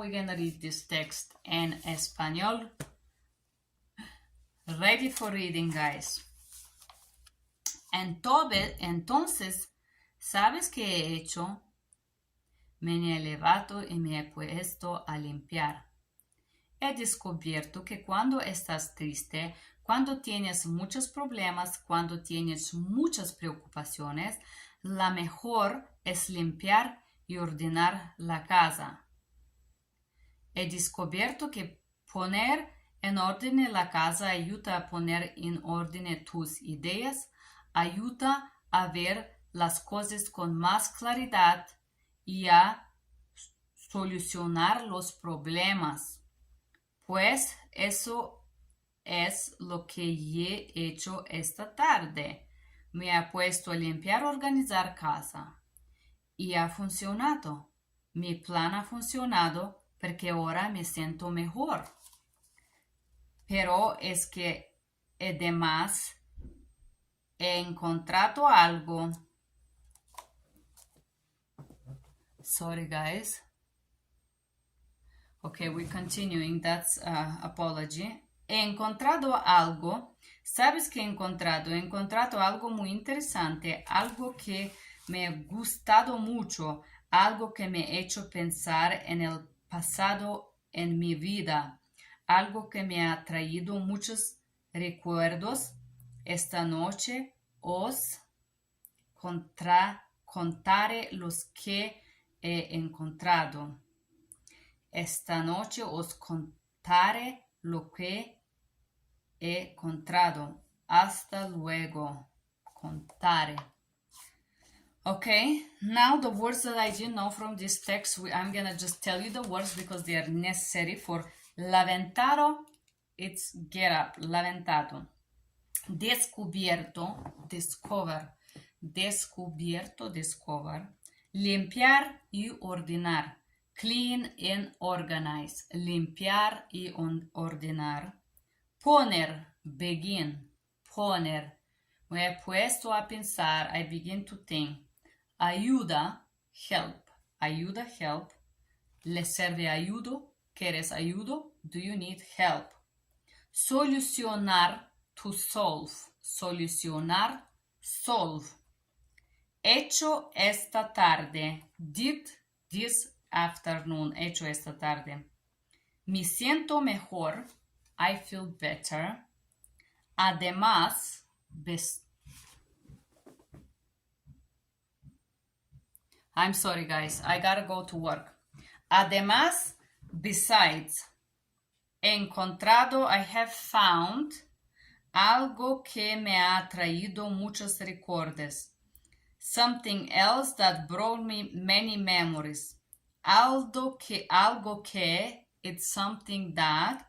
We're gonna read this text en español. Ready for reading, guys. Entonces, ¿sabes qué he hecho? Me he levantado y me he puesto a limpiar. He descubierto que cuando estás triste, cuando tienes muchos problemas, cuando tienes muchas preocupaciones, la mejor es limpiar y ordenar la casa. He descubierto que poner en orden la casa ayuda a poner en orden tus ideas, ayuda a ver las cosas con más claridad y a solucionar los problemas. Pues eso es lo que he hecho esta tarde. Me he puesto a limpiar, organizar casa. Y ha funcionado. Mi plan ha funcionado porque ahora me siento mejor. Pero es que además he encontrado algo. Sorry, guys. Okay, we're continuing. That's apology. He encontrado algo. ¿Sabes qué he encontrado? He encontrado algo muy interesante, algo que me ha gustado mucho, algo que me ha hecho pensar en el pasado en mi vida, algo que me ha traído muchos recuerdos. Esta noche os contaré los que he encontrado. Esta noche os contaré lo que he encontrado. Hasta luego. Contaré. Okay, now the words that I didn't know from this text, I'm gonna just tell you the words because they are necessary for laventado. It's get up, laventado. Descubierto, discover. Descubierto, discover. Limpiar y ordenar. Clean and organize. Limpiar y ordenar. Poner, begin. Poner. Me he puesto a pensar, I begin to think. Ayuda, help. Ayuda, help. ¿Le serve ayudo? ¿Quieres ayudo? Do you need help? Solucionar, to solve. Solucionar, solve. Hecho esta tarde. Did this afternoon. Hecho esta tarde. Me siento mejor. I feel better. Además, I'm sorry, guys. I gotta go to work. Además, besides, encontrado, I have found algo que me ha traído muchos recuerdos. Something else that brought me many memories. Algo que, it's something that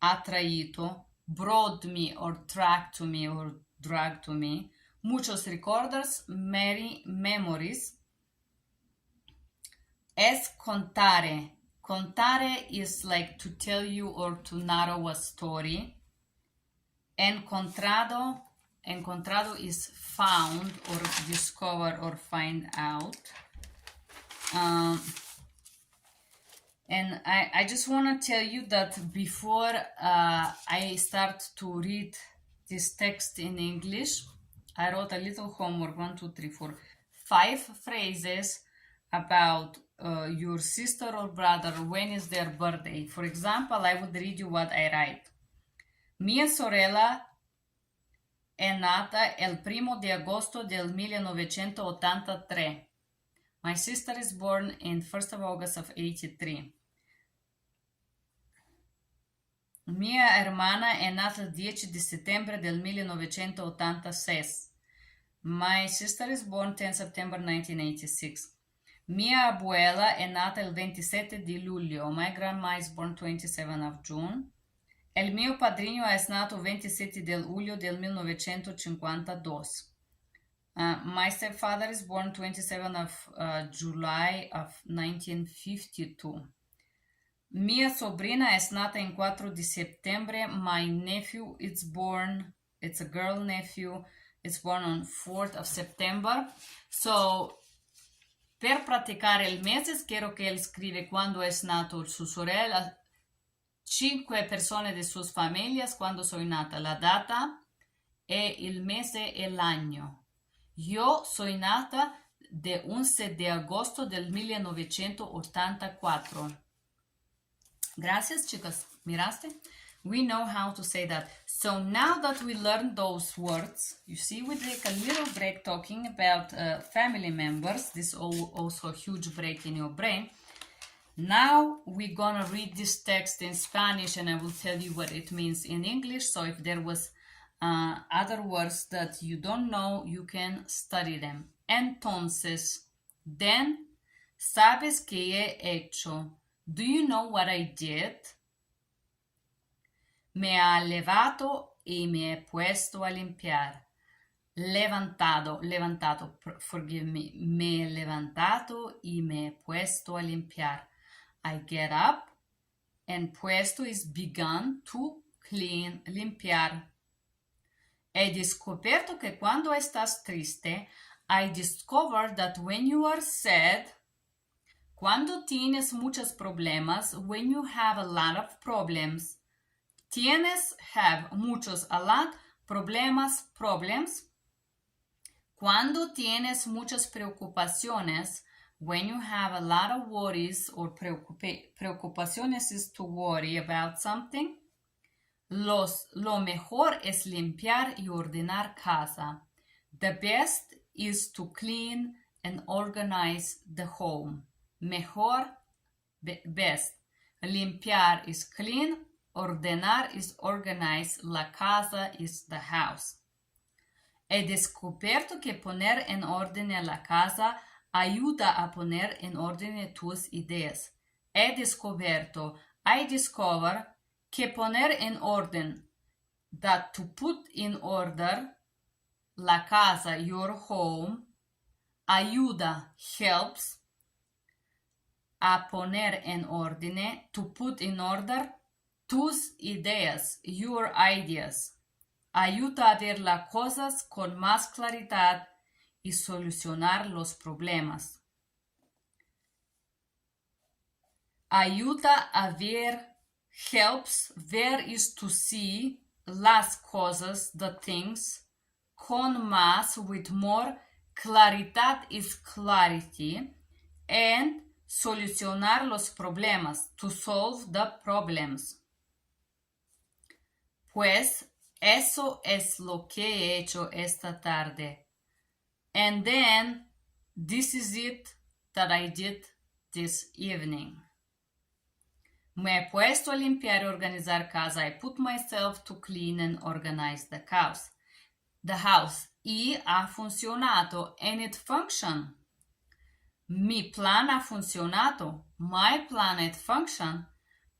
ha traído, brought me or dragged to me or dragged to me. Muchos recuerdos, many memories. Es contare. Contare is like to tell you or to narrow a story. Encontrado is found or discover or find out. And I just want to tell you that before I start to read this text in English, I wrote a little homework, 1, 2, 3, 4, 5 phrases about your sister or brother, when is their birthday. For example, I would read you what I write. Mia sorella è nata il 1 di agosto del 1983. My sister is born in 1st of August of 83. Mia hermana è nata il 10 di settembre del 1986. My sister is born 10 September 1986. Mia abuela è nata il 27 di luglio. My grandma is born 27 of June. El mio padrino è nato 27 di luglio del 1952. My stepfather is born 27 of July of 1952. Mia sobrina è nata in 4 di settembre. My nephew is born, it's a girl nephew, it's born on 4th of September. So Per praticare il mese, quiero che él scrive cuando es nato su sorella, 5 persone de sus familias, cuando soy nata, la data e il mese e l'anno. Yo soy nata de 11 de agosto del 1984. Gracias, chicas. ¿Miraste? We know how to say that. So now that we learned those words, you see, we take a little break talking about family members. This is also a huge break in your brain. Now we're gonna read this text in Spanish and I will tell you what it means in English. So if there was other words that you don't know, you can study them. Entonces, then, ¿sabes qué he hecho? Do you know what I did? Me ha levado y me he puesto a limpiar. Levantado, forgive me. Me he levantado y me he puesto a limpiar. I get up and puesto is begun to clean, limpiar. He descubierto que cuando estás triste, I discovered that when you are sad, cuando tienes muchos problemas, when you have a lot of problems, have muchos, a lot, problemas. Cuando tienes muchas preocupaciones, when you have a lot of worries or preocupaciones is to worry about something, lo mejor es limpiar y ordenar casa. The best is to clean and organize the home. Mejor, best. Limpiar is clean, ordenar is organize, la casa is the house. He descubierto que poner en orden la casa ayuda a poner en orden tus ideas. He descubierto, I discover, que poner en orden, that to put in order, la casa, your home, ayuda, helps, a poner en orden, to put in order, tus ideas, your ideas. Ayuda a ver las cosas con más claridad y solucionar los problemas. Ayuda a ver, helps, ver is to see, las cosas, the things, con más, with more, claridad is clarity, and solucionar los problemas, to solve the problems. Pues eso es lo que he hecho esta tarde. And then, this is it that I did this evening. Me he puesto a limpiar y organizar casa. I put myself to clean and organize the house. Y ha funcionado. And it functioned. Mi plan ha funcionato. My plan had functioned.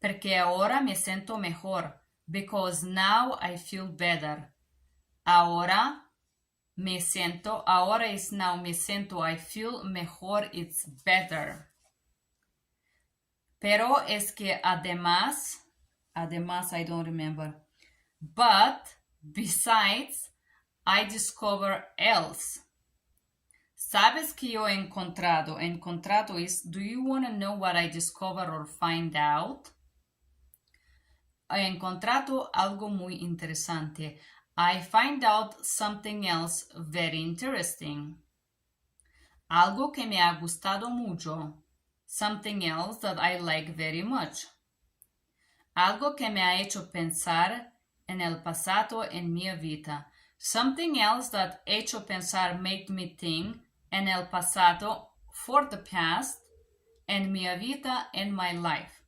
Perché ahora me siento mejor. Because now I feel better. Ahora is now me siento, I feel mejor, it's better. Pero es que además, I don't remember. But, besides, I discover else. ¿Sabes que yo he encontrado? Encontrado is, do you want to know what I discover or find out? He encontrado algo muy interesante. I find out something else very interesting. Algo que me ha gustado mucho. Something else that I like very much. Algo que me ha hecho pensar en el pasado en mi vida. Something else that hecho pensar, made me think, en el pasado, for the past, en mi vida, in my life.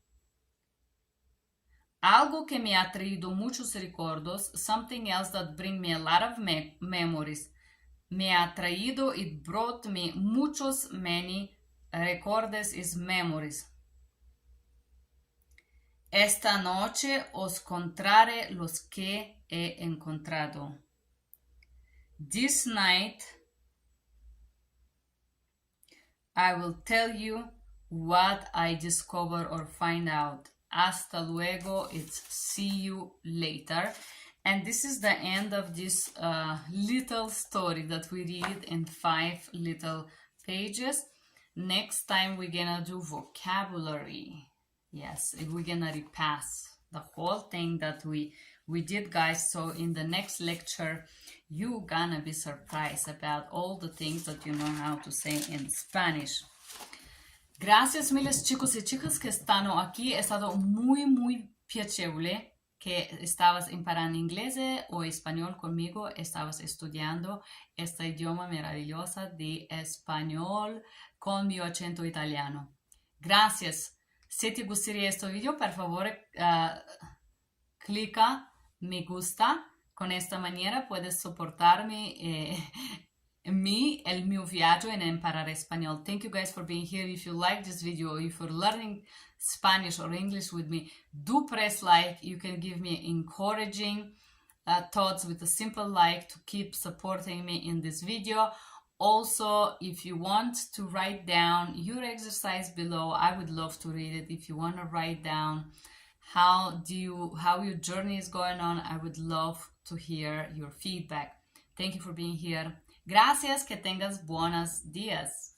Algo que me ha traído muchos recuerdos, something else that bring me a lot of memories. Me ha traído, it brought me many recuerdos is memories. Esta noche os contaré los que he encontrado. This night, I will tell you what I discover or find out. Hasta luego, it's see you later. And this is the end of this little story that we read in 5 little pages. Next time we're gonna do vocabulary. Yes, we're gonna repass the whole thing that we did, guys. So in the next lecture, you're gonna be surprised about all the things that you know how to say in Spanish. Gracias miles chicos y chicas que están aquí. Ha estado muy piacevole que estabas imparando inglés o español conmigo. Estabas estudiando este idioma maravilloso de español con mi acento italiano. Gracias. Si te gustaría este video, por favor, clica me gusta. Con esta manera puedes soportarme el mio viaggio en imparar español. Thank you guys for being here. If you like this video, if you're learning Spanish or English with me, do press like. You can give me encouraging thoughts with a simple like to keep supporting me in this video. Also, if you want to write down your exercise below, I would love to read it. If you want to write down how your journey is going on, I would love to hear your feedback. Thank you for being here. Gracias, que tengas buenos días.